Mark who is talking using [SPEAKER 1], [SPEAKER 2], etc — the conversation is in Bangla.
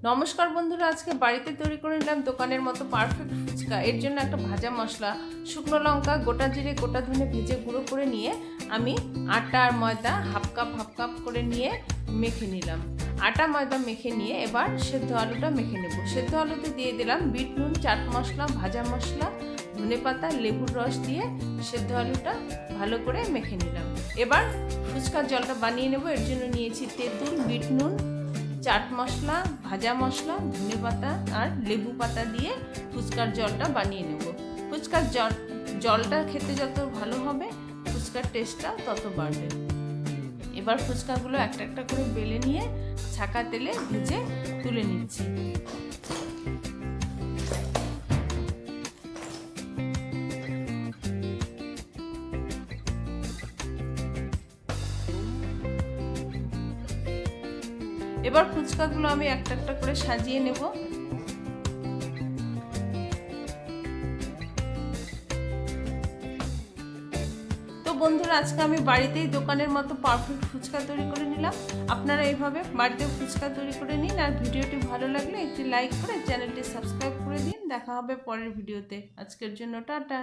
[SPEAKER 1] নমস্কার বন্ধুরা, আজকে বাড়িতে তৈরি করে নিলাম দোকানের মতো পারফেক্ট ফুচকা। এর জন্য একটা ভাজা মশলা, শুকনো লঙ্কা, গোটা জিরে, গোটা ধনে ভেজে গুঁড়ো করে নিয়ে আমি আটা আর ময়দা হাফ কাপ করে নিয়ে মেখে নিলাম। আটা ময়দা মেখে নিয়ে এবার সেদ্ধ আলুটা মেখে নেব। সেদ্ধ আলুতে দিয়ে দিলাম বিট নুন, চাট মশলা, ভাজা মশলা, ধনেপাতা, লেবুর রস দিয়ে সেদ্ধ আলুটা ভালো করে মেখে নিলাম। এবার ফুচকার জলটা বানিয়ে নেব। এর জন্য নিয়েছি তেঁতুল, বিট নুন, চাট মশলা, ভাজা মশলা, ধনেপাতা আর লেবু পাতা দিয়ে ফুচকার জলটা বানিয়ে নেব। ফুচকার জলটা খেতে যত ভালো হবে ফুচকার টেস্টটা তত বাড়বে। এবার ফুচকাগুলো একটা একটা করে বেলে নিয়ে ছাকা তেলে ভেজে তুলে নিচ্ছি। এবার ফুচকাগুলো আমি একটা একটা করে সাজিয়ে নেব। তো বন্ধুরা, আজকে আমি বাড়িতেই দোকানের মতো পারফেক্ট ফুচকা তৈরি করে নিলাম। আপনারা এইভাবে বাড়িতে ফুচকা তৈরি করে নিন। আর ভিডিওটি ভালো লাগলে একটি লাইক করে চ্যানেলটি সাবস্ক্রাইব করে দিন। দেখা হবে পরের ভিডিওতে। আজকের জন্য টাটা।